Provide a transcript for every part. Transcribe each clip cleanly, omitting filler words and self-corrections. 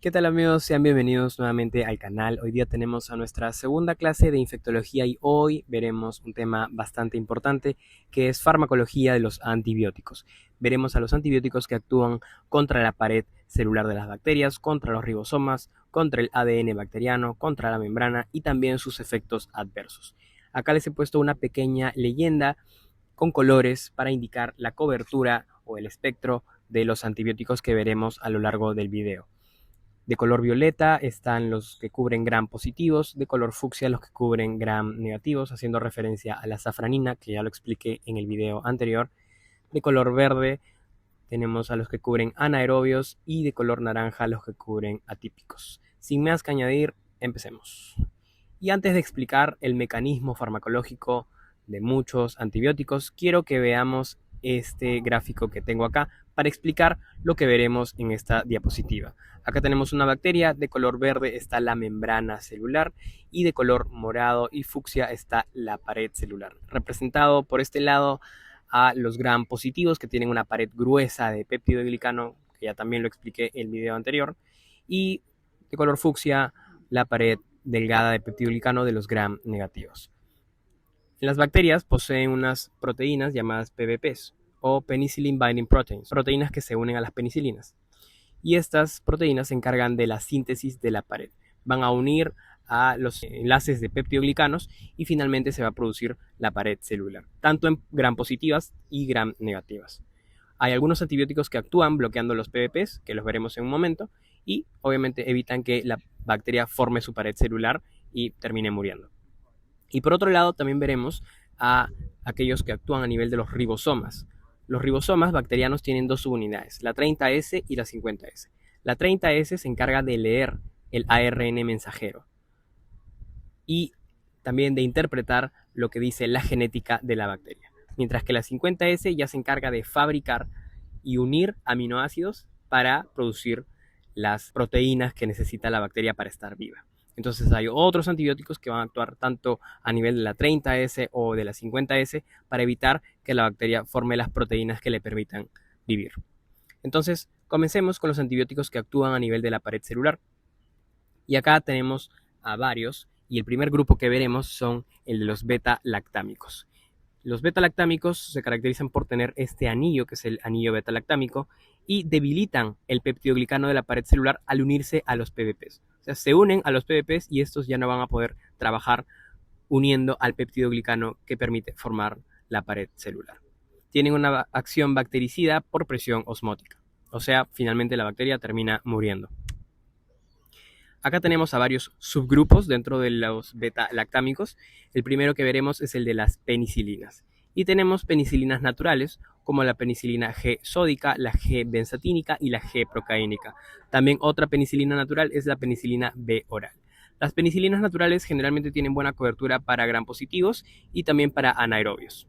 ¿Qué tal amigos? Sean bienvenidos nuevamente al canal. Hoy día tenemos a nuestra segunda clase de infectología y hoy veremos un tema bastante importante que es farmacología de los antibióticos. Veremos a los antibióticos que actúan contra la pared celular de las bacterias, contra los ribosomas, contra el ADN bacteriano, contra la membrana y también sus efectos adversos. Acá les he puesto una pequeña leyenda con colores para indicar la cobertura o el espectro de los antibióticos que veremos a lo largo del video. De color violeta están los que cubren gram positivos, de color fucsia los que cubren gram negativos, haciendo referencia a la safranina, que ya lo expliqué en el video anterior. De color verde tenemos a los que cubren anaerobios y de color naranja los que cubren atípicos. Sin más que añadir, empecemos. Y antes de explicar el mecanismo farmacológico de muchos antibióticos, quiero que veamos este gráfico que tengo acá para explicar lo que veremos en esta diapositiva. Acá tenemos una bacteria, de color verde está la membrana celular y de color morado y fucsia está la pared celular. Representado por este lado a los gram positivos que tienen una pared gruesa de péptidoglicano, que ya también lo expliqué en el video anterior, y de color fucsia la pared delgada de peptidoglicano de los gram negativos. Las bacterias poseen unas proteínas llamadas PBPs o Penicillin Binding Proteins, proteínas que se unen a las penicilinas. Y estas proteínas se encargan de la síntesis de la pared. Van a unir a los enlaces de peptidoglicanos y finalmente se va a producir la pared celular, tanto en gram positivas y gram negativas. Hay algunos antibióticos que actúan bloqueando los PBPs, que los veremos en un momento, y obviamente evitan que la bacteria forme su pared celular y termine muriendo. Y por otro lado también veremos a aquellos que actúan a nivel de los ribosomas. Los ribosomas bacterianos tienen dos subunidades, la 30S y la 50S. La 30S se encarga de leer el ARN mensajero y también de interpretar lo que dice la genética de la bacteria. Mientras que la 50S ya se encarga de fabricar y unir aminoácidos para producir las proteínas que necesita la bacteria para estar viva. Entonces hay otros antibióticos que van a actuar tanto a nivel de la 30S o de la 50S para evitar que la bacteria forme las proteínas que le permitan vivir. Entonces, comencemos con los antibióticos que actúan a nivel de la pared celular. Y acá tenemos a varios, y el primer grupo que veremos son el de los beta-lactámicos. Los beta-lactámicos se caracterizan por tener este anillo, que es el anillo beta-lactámico, y debilitan el peptidoglicano de la pared celular al unirse a los PBPs. O sea, se unen a los PBPs y estos ya no van a poder trabajar uniendo al peptidoglicano que permite formar la pared celular. Tienen una acción bactericida por presión osmótica. O sea, finalmente la bacteria termina muriendo. Acá tenemos a varios subgrupos dentro de los beta-lactámicos. El primero que veremos es el de las penicilinas. Y tenemos penicilinas naturales, como la penicilina G sódica, la G benzatínica y la G procaínica. También otra penicilina natural es la penicilina B oral. Las penicilinas naturales generalmente tienen buena cobertura para gram positivos y también para anaerobios.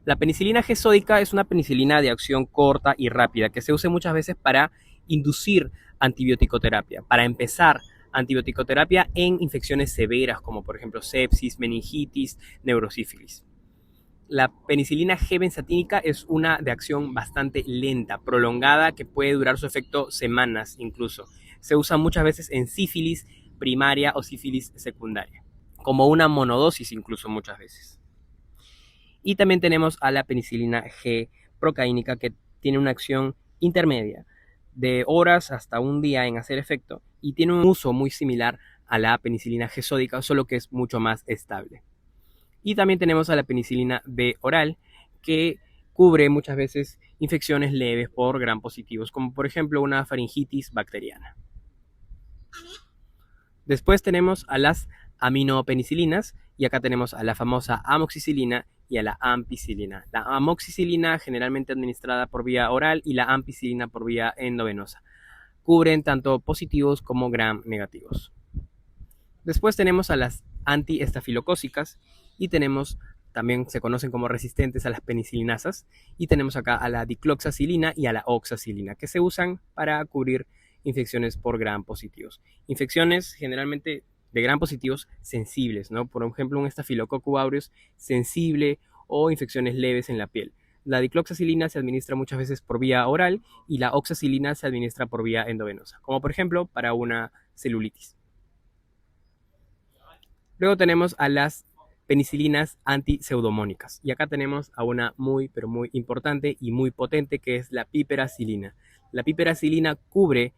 La penicilina G sódica es una penicilina de acción corta y rápida que se usa muchas veces para inducir antibioticoterapia, para empezar antibioticoterapia en infecciones severas como por ejemplo sepsis, meningitis, neurosífilis. La penicilina G benzatínica es una de acción bastante lenta, prolongada, que puede durar su efecto semanas incluso. Se usa muchas veces en sífilis primaria o sífilis secundaria, como una monodosis incluso muchas veces. Y también tenemos a la penicilina G procaínica, que tiene una acción intermedia de horas hasta un día en hacer efecto y tiene un uso muy similar a la penicilina G sódica, solo que es mucho más estable. Y también tenemos a la penicilina B oral, que cubre muchas veces infecciones leves por gram positivos, como por ejemplo una faringitis bacteriana. Después tenemos a las aminopenicilinas y acá tenemos a la famosa amoxicilina y a la ampicilina. La amoxicilina generalmente administrada por vía oral y la ampicilina por vía endovenosa. Cubren tanto positivos como gram negativos. Después tenemos a las antiestafilocócicas y tenemos, también se conocen como resistentes a las penicilinasas, y tenemos acá a la dicloxacilina y a la oxacilina, que se usan para cubrir infecciones por gram positivos. Infecciones generalmente de gram positivos sensibles, ¿no? Por ejemplo, un estafilococcus aureus sensible o infecciones leves en la piel. La dicloxacilina se administra muchas veces por vía oral y la oxacilina se administra por vía endovenosa, como por ejemplo para una celulitis. Luego tenemos a las penicilinas antiseudomónicas. Y acá tenemos a una muy, pero muy importante y muy potente, que es la piperacilina. La piperacilina cubre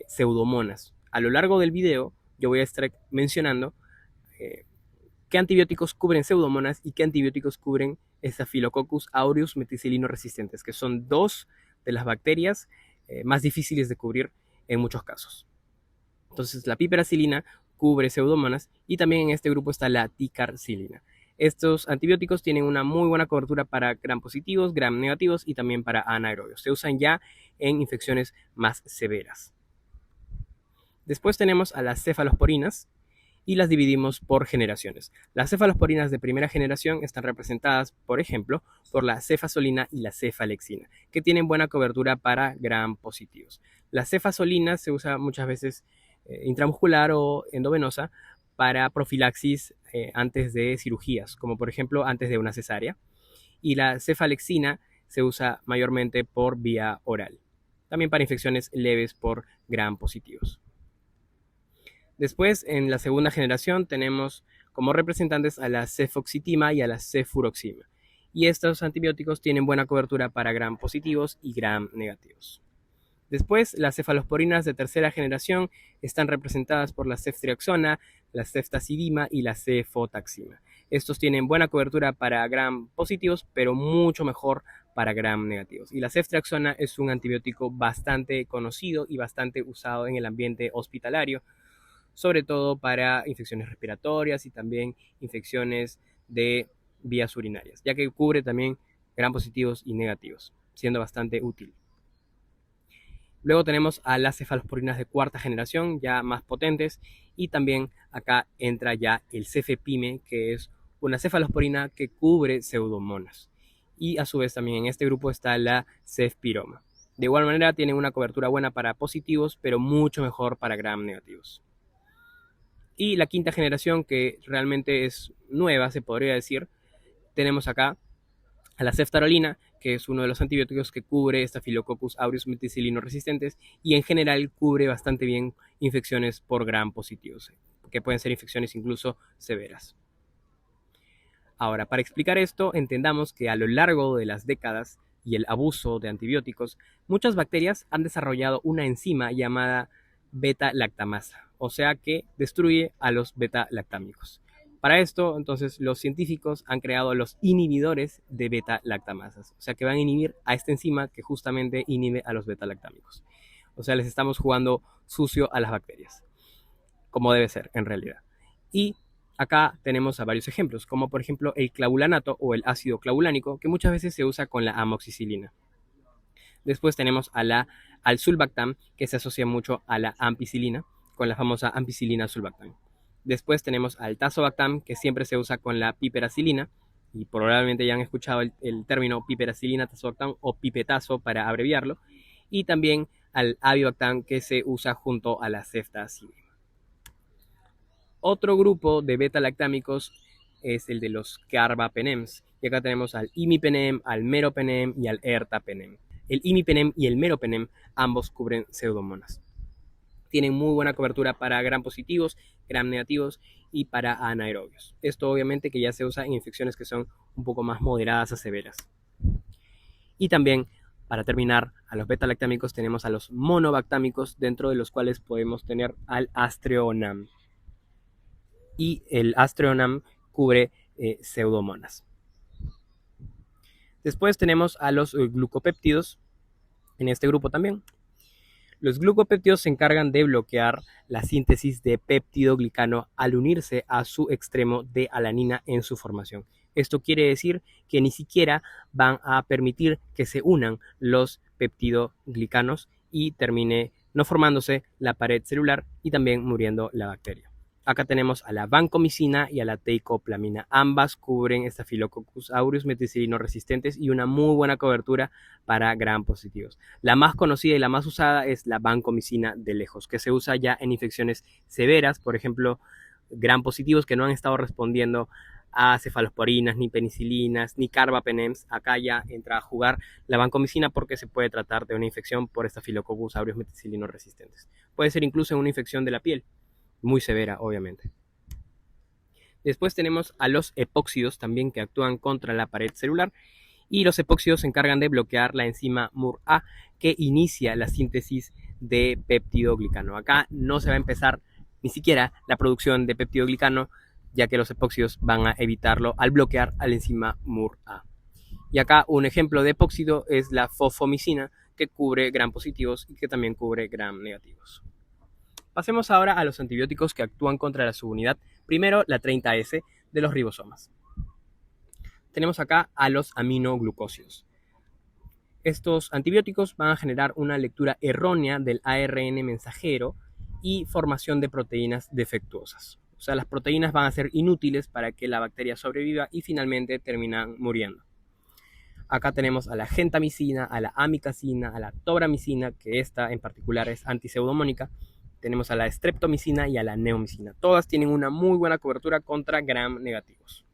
pseudomonas. A lo largo del video yo voy a estar mencionando qué antibióticos cubren pseudomonas y qué antibióticos cubren Staphylococcus aureus meticilino resistentes, que son dos de las bacterias más difíciles de cubrir en muchos casos. Entonces la piperacilina cubre pseudomonas y también en este grupo está la ticarcilina. Estos antibióticos tienen una muy buena cobertura para gram positivos, gram negativos y también para anaerobios. Se usan ya en infecciones más severas. Después tenemos a las cefalosporinas y las dividimos por generaciones. Las cefalosporinas de primera generación están representadas, por ejemplo, por la cefazolina y la cefalexina, que tienen buena cobertura para gram positivos. La cefazolina se usa muchas veces intramuscular o endovenosa para profilaxis antes de cirugías, como por ejemplo antes de una cesárea. Y la cefalexina se usa mayormente por vía oral, también para infecciones leves por gram positivos. Después, en la segunda generación, tenemos como representantes a la cefoxitima y a la cefuroxima. Y estos antibióticos tienen buena cobertura para gram positivos y gram negativos. Después, las cefalosporinas de tercera generación están representadas por la ceftriaxona, la ceftazidima y la cefotaxima. Estos tienen buena cobertura para gram positivos, pero mucho mejor para gram negativos. Y la ceftriaxona es un antibiótico bastante conocido y bastante usado en el ambiente hospitalario, sobre todo para infecciones respiratorias y también infecciones de vías urinarias, ya que cubre también gram positivos y negativos, siendo bastante útil. Luego tenemos a las cefalosporinas de cuarta generación, ya más potentes, y también acá entra ya el cefepime, que es una cefalosporina que cubre pseudomonas. Y a su vez también en este grupo está la cefpiroma. De igual manera tienen una cobertura buena para positivos, pero mucho mejor para gram negativos. Y la quinta generación, que realmente es nueva, se podría decir, tenemos acá a la ceftarolina, que es uno de los antibióticos que cubre Staphylococcus aureus meticilino resistentes y en general cubre bastante bien infecciones por gram positivos, que pueden ser infecciones incluso severas. Ahora, para explicar esto, entendamos que a lo largo de las décadas y el abuso de antibióticos, muchas bacterias han desarrollado una enzima llamada beta-lactamasa, o sea que destruye a los beta-lactámicos. Para esto, entonces, los científicos han creado los inhibidores de beta-lactamasas, o sea que van a inhibir a esta enzima que justamente inhibe a los beta-lactámicos. O sea, les estamos jugando sucio a las bacterias, como debe ser en realidad. Y acá tenemos a varios ejemplos, como por ejemplo el clavulanato o el ácido clavulánico, que muchas veces se usa con la amoxicilina. Después tenemos al sulbactam, que se asocia mucho a la ampicilina, con la famosa ampicilina sulbactam. Después tenemos al tazobactam, que siempre se usa con la piperacilina, y probablemente ya han escuchado el término piperacilina tazobactam o pipetazo para abreviarlo, y también al avibactam, que se usa junto a la ceftazidima. Otro grupo de beta-lactámicos es el de los carbapenems, y acá tenemos al imipenem, al meropenem y al ertapenem. El imipenem y el meropenem ambos cubren pseudomonas. Tienen muy buena cobertura para gram positivos, gram negativos y para anaerobios. Esto obviamente que ya se usa en infecciones que son un poco más moderadas a severas. Y también, para terminar, a los beta-lactámicos tenemos a los monobactámicos, dentro de los cuales podemos tener al Astreonam. Y el Astreonam cubre pseudomonas. Después tenemos a los glucopéptidos, en este grupo también. Los glucopéptidos se encargan de bloquear la síntesis de péptido glicano al unirse a su extremo de alanina en su formación. Esto quiere decir que ni siquiera van a permitir que se unan los peptidoglicanos y termine no formándose la pared celular y también muriendo la bacteria. Acá tenemos a la vancomicina y a la teicoplamina. Ambas cubren Staphylococcus aureus meticilino resistentes y una muy buena cobertura para gram positivos. La más conocida y la más usada es la vancomicina de lejos, que se usa ya en infecciones severas, por ejemplo, gram positivos que no han estado respondiendo a cefalosporinas, ni penicilinas, ni carbapenems. Acá ya entra a jugar la vancomicina porque se puede tratar de una infección por Staphylococcus aureus meticilino resistentes. Puede ser incluso una infección de la piel, muy severa, obviamente. Después tenemos a los epóxidos también que actúan contra la pared celular, y los epóxidos se encargan de bloquear la enzima MUR-A que inicia la síntesis de peptidoglicano. Acá no se va a empezar ni siquiera la producción de peptidoglicano, ya que los epóxidos van a evitarlo al bloquear a la enzima MUR-A. Y acá un ejemplo de epóxido es la fosfomicina, que cubre gram positivos y que también cubre gram negativos. Pasemos ahora a los antibióticos que actúan contra la subunidad. Primero, la 30S de los ribosomas. Tenemos acá a los aminoglucósidos. Estos antibióticos van a generar una lectura errónea del ARN mensajero y formación de proteínas defectuosas. O sea, las proteínas van a ser inútiles para que la bacteria sobreviva y finalmente terminan muriendo. Acá tenemos a la gentamicina, a la amikacina, a la tobramicina, que esta en particular es antipseudomónica. Tenemos a la streptomicina y a la neomicina. Todas tienen una muy buena cobertura contra gram negativos.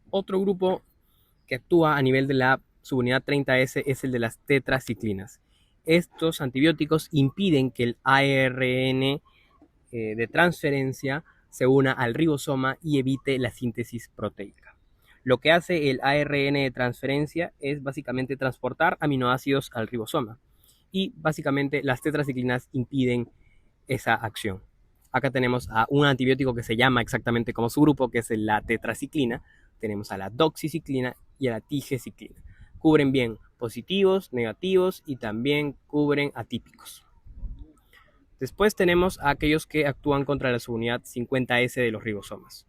Otro grupo que actúa a nivel de la subunidad 30S es el de las tetraciclinas. Estos antibióticos impiden que el ARN de transferencia se una al ribosoma y evite la síntesis proteica. Lo que hace el ARN de transferencia es básicamente transportar aminoácidos al ribosoma, y básicamente las tetraciclinas impiden esa acción. Acá tenemos a un antibiótico que se llama exactamente como su grupo, que es la tetraciclina. Tenemos a la doxiciclina y a la tigeciclina. Cubren bien positivos, negativos y también cubren atípicos. Después tenemos a aquellos que actúan contra la subunidad 50S de los ribosomas.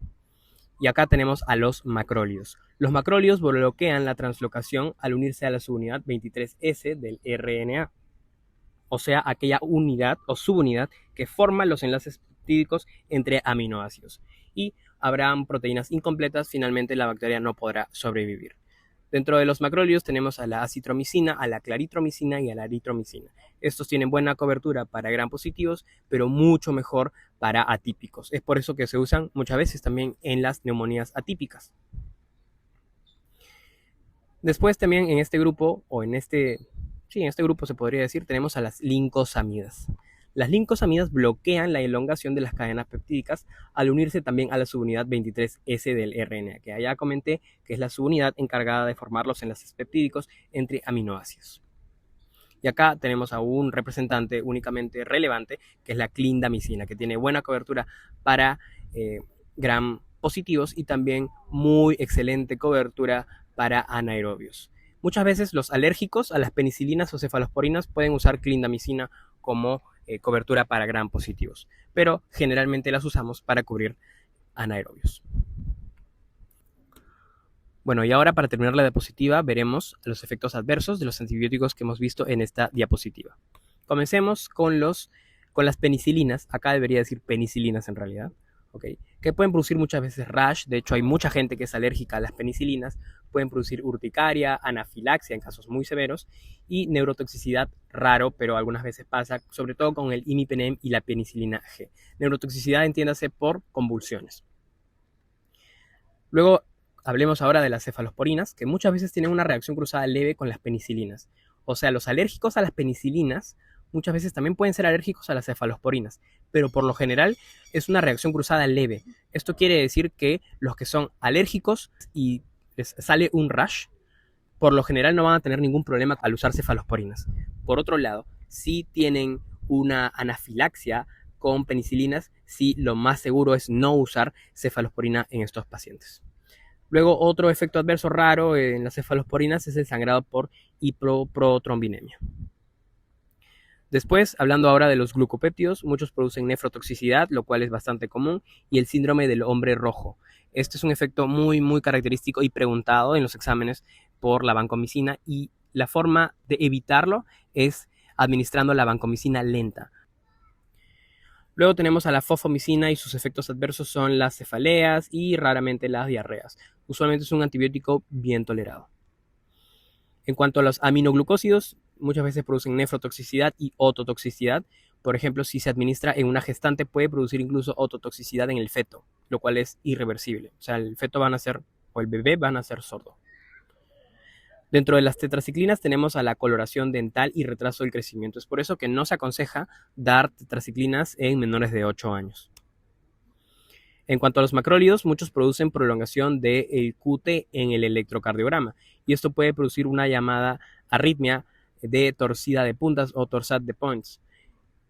Y acá tenemos a los macrólidos. Los macrólidos bloquean la translocación al unirse a la subunidad 23S del RNA. O sea, aquella unidad o subunidad que forma los enlaces peptídicos entre aminoácidos. Y habrán proteínas incompletas, finalmente la bacteria no podrá sobrevivir. Dentro de los macrólidos tenemos a la acitromicina, a la claritromicina y a la eritromicina. Estos tienen buena cobertura para gram positivos, pero mucho mejor para atípicos. Es por eso que se usan muchas veces también en las neumonías atípicas. Después también en este grupo, o en este grupo se podría decir, tenemos a las lincosamidas. Las lincosamidas bloquean la elongación de las cadenas peptídicas al unirse también a la subunidad 23S del RNA, que ya comenté que es la subunidad encargada de formar los enlaces peptídicos entre aminoácidos. Y acá tenemos a un representante únicamente relevante, que es la clindamicina, que tiene buena cobertura para gram positivos y también muy excelente cobertura para anaerobios. Muchas veces los alérgicos a las penicilinas o cefalosporinas pueden usar clindamicina como cobertura para gram positivos, pero generalmente las usamos para cubrir anaerobios. Bueno, y ahora para terminar la diapositiva veremos los efectos adversos de los antibióticos que hemos visto en esta diapositiva. Comencemos con las penicilinas, acá debería decir penicilinas en realidad, ¿okay? Que pueden producir muchas veces rash. De hecho hay mucha gente que es alérgica a las penicilinas. Pueden producir urticaria, anafilaxia en casos muy severos y neurotoxicidad, raro, pero algunas veces pasa, sobre todo con el imipenem y la penicilina G. Neurotoxicidad entiéndase por convulsiones. Luego hablemos ahora de las cefalosporinas, que muchas veces tienen una reacción cruzada leve con las penicilinas. O sea, los alérgicos a las penicilinas muchas veces también pueden ser alérgicos a las cefalosporinas, pero por lo general es una reacción cruzada leve. Esto quiere decir que los que son alérgicos y les sale un rash, por lo general no van a tener ningún problema al usar cefalosporinas. Por otro lado, si tienen una anafilaxia con penicilinas, sí, lo más seguro es no usar cefalosporina en estos pacientes. Luego, otro efecto adverso raro en las cefalosporinas es el sangrado por hipoprotромbinemia. Después, hablando ahora de los glucopéptidos, muchos producen nefrotoxicidad, lo cual es bastante común, y el síndrome del hombre rojo. Este es un efecto muy, muy característico y preguntado en los exámenes por la vancomicina, y la forma de evitarlo es administrando la vancomicina lenta. Luego tenemos a la fosfomicina y sus efectos adversos son las cefaleas y raramente las diarreas. Usualmente es un antibiótico bien tolerado. En cuanto a los aminoglucósidos, muchas veces producen nefrotoxicidad y ototoxicidad. Por ejemplo, si se administra en una gestante, puede producir incluso ototoxicidad en el feto, lo cual es irreversible. O sea, el feto va a nacer, o el bebé va a nacer sordo. Dentro de las tetraciclinas tenemos a la coloración dental y retraso del crecimiento. Es por eso que no se aconseja dar tetraciclinas en menores de 8 años. En cuanto a los macrólidos, muchos producen prolongación del QT en el electrocardiograma y esto puede producir una llamada arritmia de torcida de puntas o torsade de points.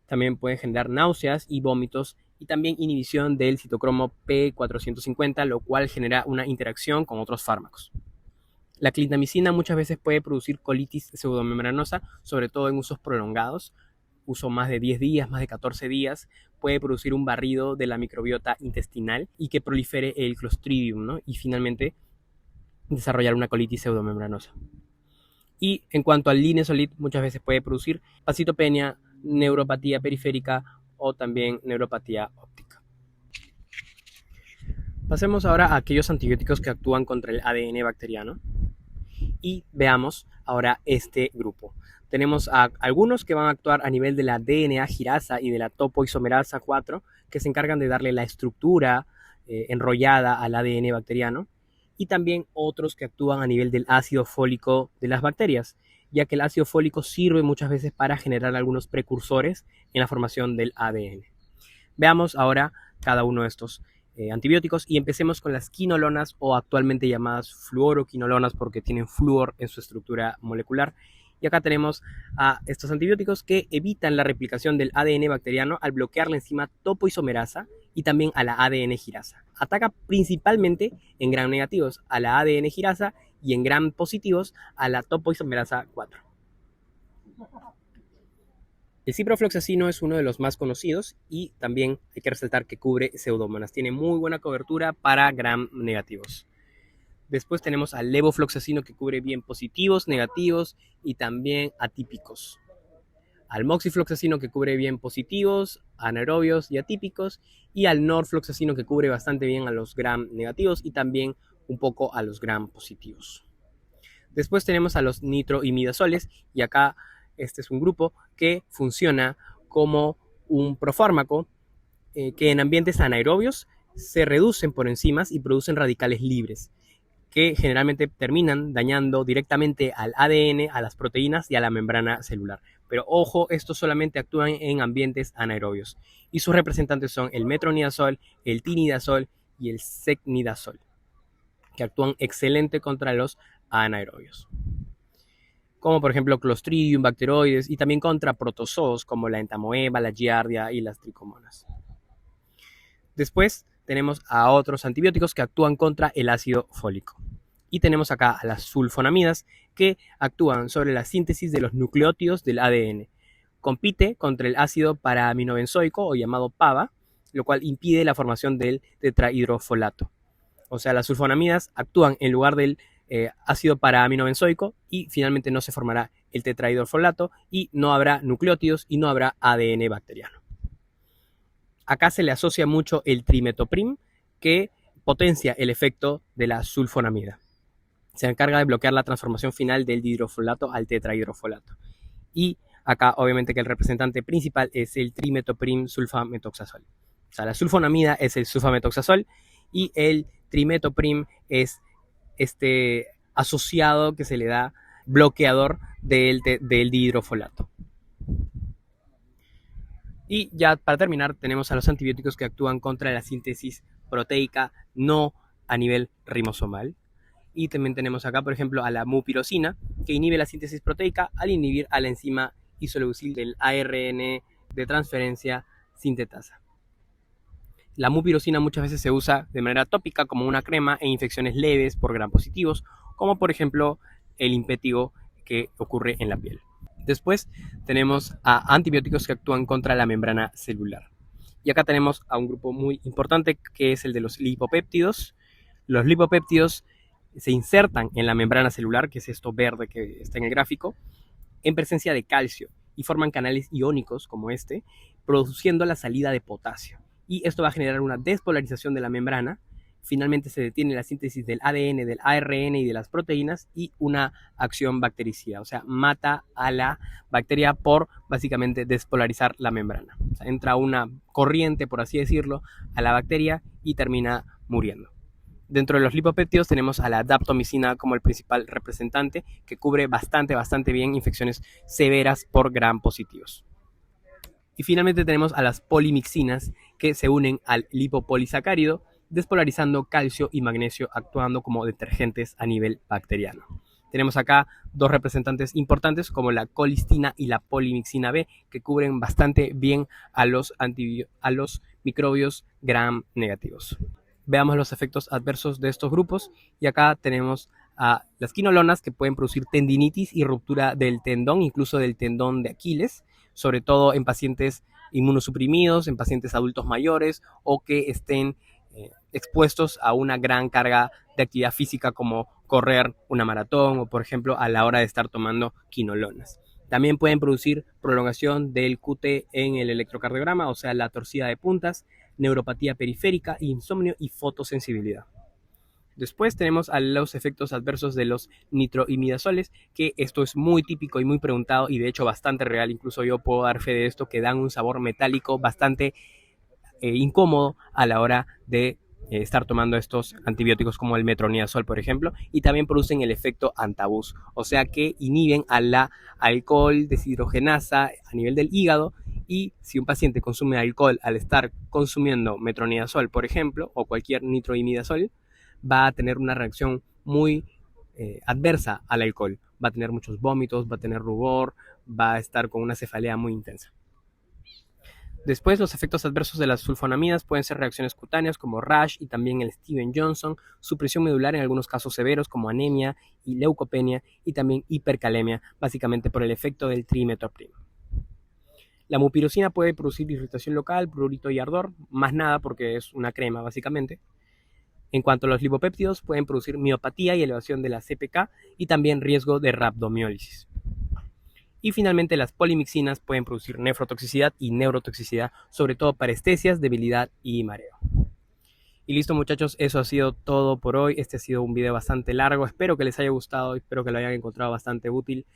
También puede generar náuseas y vómitos y también inhibición del citocromo P450, lo cual genera una interacción con otros fármacos. La clindamicina muchas veces puede producir colitis pseudomembranosa, sobre todo en usos prolongados, uso más de 10 días, más de 14 días, puede producir un barrido de la microbiota intestinal y que prolifere el Clostridium, ¿no? Y finalmente desarrollar una colitis pseudomembranosa. Y en cuanto al linezolid, muchas veces puede producir pasitopenia, neuropatía periférica o también neuropatía óptica. Pasemos ahora a aquellos antibióticos que actúan contra el ADN bacteriano y veamos ahora este grupo. Tenemos a algunos que van a actuar a nivel de la DNA girasa y de la topoisomerasa 4, que se encargan de darle la estructura enrollada al ADN bacteriano, y también otros que actúan a nivel del ácido fólico de las bacterias, ya que el ácido fólico sirve muchas veces para generar algunos precursores en la formación del ADN. Veamos ahora cada uno de estos antibióticos y empecemos con las quinolonas o actualmente llamadas fluoroquinolonas porque tienen flúor en su estructura molecular. Y acá tenemos a estos antibióticos que evitan la replicación del ADN bacteriano al bloquear la enzima topoisomerasa y también a la ADN girasa. Ataca principalmente en gram negativos a la ADN girasa y en gram positivos a la topoisomerasa 4. El ciprofloxacino es uno de los más conocidos y también hay que resaltar que cubre pseudomonas. Tiene muy buena cobertura para gram negativos. Después tenemos al levofloxacino que cubre bien positivos, negativos y también atípicos. Al moxifloxacino que cubre bien positivos, anaerobios y atípicos. Y al norfloxacino que cubre bastante bien a los gram negativos y también un poco a los gram positivos. Después tenemos a los nitroimidazoles y acá este es un grupo que funciona como un profármaco que en ambientes anaerobios se reducen por enzimas y producen radicales libres que generalmente terminan dañando directamente al ADN, a las proteínas y a la membrana celular. Pero ojo, estos solamente actúan en ambientes anaerobios y sus representantes son el metronidazol, el tinidazol y el secnidazol, que actúan excelente contra los anaerobios, como por ejemplo Clostridium, bacteroides y también contra protozoos como la entamoeba, la giardia y las tricomonas. Después tenemos a otros antibióticos que actúan contra el ácido fólico. Y tenemos acá a las sulfonamidas que actúan sobre la síntesis de los nucleótidos del ADN. Compite contra el ácido paraaminobenzoico o llamado PABA, lo cual impide la formación del tetrahidrofolato. O sea, las sulfonamidas actúan en lugar del ácido paraaminobenzoico y finalmente no se formará el tetrahidrofolato y no habrá nucleótidos y no habrá ADN bacteriano. Acá se le asocia mucho el trimetoprim que potencia el efecto de la sulfonamida. Se encarga de bloquear la transformación final del dihidrofolato al tetrahidrofolato. Y acá obviamente que el representante principal es el trimetoprim sulfametoxazol. O sea, la sulfonamida es el sulfametoxazol y el trimetoprim es este asociado que se le da bloqueador del dihidrofolato. Y ya para terminar tenemos a los antibióticos que actúan contra la síntesis proteica no a nivel ribosomal. Y también tenemos acá, por ejemplo, a la mupirocina, que inhibe la síntesis proteica al inhibir a la enzima isoleucil del ARN de transferencia sintetasa. La mupirocina muchas veces se usa de manera tópica como una crema en infecciones leves por gram positivos, como por ejemplo el impétigo que ocurre en la piel. Después tenemos a antibióticos que actúan contra la membrana celular. Y acá tenemos a un grupo muy importante que es el de los lipopéptidos. Los lipopéptidos se insertan en la membrana celular, que es esto verde que está en el gráfico, en presencia de calcio y forman canales iónicos como este, produciendo la salida de potasio. Y esto va a generar una despolarización de la membrana Finalmente se detiene la síntesis del ADN, del ARN y de las proteínas y una acción bactericida, o sea, mata a la bacteria por básicamente despolarizar la membrana. O sea, entra una corriente, por así decirlo, a la bacteria y termina muriendo. Dentro de los lipopéptidos tenemos a la daptomicina como el principal representante, que cubre bastante bien infecciones severas por gram positivos. Y finalmente tenemos a las polimixinas, que se unen al lipopolisacárido, despolarizando calcio y magnesio, actuando como detergentes a nivel bacteriano. Tenemos acá dos representantes importantes como la colistina y la polimixina B, que cubren bastante bien a los microbios gram negativos. Veamos los efectos adversos de estos grupos, y acá tenemos a las quinolonas, que pueden producir tendinitis y ruptura del tendón, incluso del tendón de Aquiles, sobre todo en pacientes inmunosuprimidos, en pacientes adultos mayores o que estén expuestos a una gran carga de actividad física como correr una maratón o, por ejemplo, a la hora de estar tomando quinolonas. También pueden producir prolongación del QT en el electrocardiograma, o sea, la torcida de puntas, neuropatía periférica, insomnio y fotosensibilidad. Después tenemos a los efectos adversos de los nitroimidazoles, que esto es muy típico y muy preguntado y de hecho bastante real. Incluso yo puedo dar fe de esto, que dan un sabor metálico bastante incómodo a la hora de estar tomando estos antibióticos como el metronidazol, por ejemplo, y también producen el efecto antabús, o sea que inhiben a la alcohol deshidrogenasa a nivel del hígado, y si un paciente consume alcohol al estar consumiendo metronidazol, por ejemplo, o cualquier nitroimidazol, va a tener una reacción muy adversa al alcohol. Va a tener muchos vómitos, va a tener rubor, va a estar con una cefalea muy intensa. Después, los efectos adversos de las sulfonamidas pueden ser reacciones cutáneas como rash y también el Steven-Johnson, supresión medular en algunos casos severos como anemia y leucopenia, y también hipercalemia, básicamente por el efecto del trimetopreno. La mupirocina puede producir irritación local, prurito y ardor, más nada porque es una crema básicamente. En cuanto a los lipopéptidos, pueden producir miopatía y elevación de la CPK y también riesgo de rhabdomiólisis. Y finalmente, las polimixinas pueden producir nefrotoxicidad y neurotoxicidad, sobre todo parestesias, debilidad y mareo. Y listo, muchachos, eso ha sido todo por hoy. Este ha sido un video bastante largo, espero que les haya gustado, espero que lo hayan encontrado bastante útil.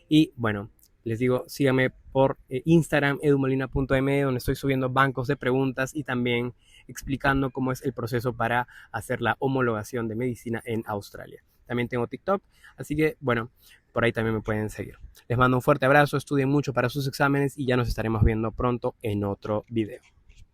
Y bueno, les digo, síganme por Instagram, edumolina.me, donde estoy subiendo bancos de preguntas y también explicando cómo es el proceso para hacer la homologación de medicina en Australia. También tengo TikTok, así que bueno, por ahí también me pueden seguir. Les mando un fuerte abrazo, estudien mucho para sus exámenes y ya nos estaremos viendo pronto en otro video.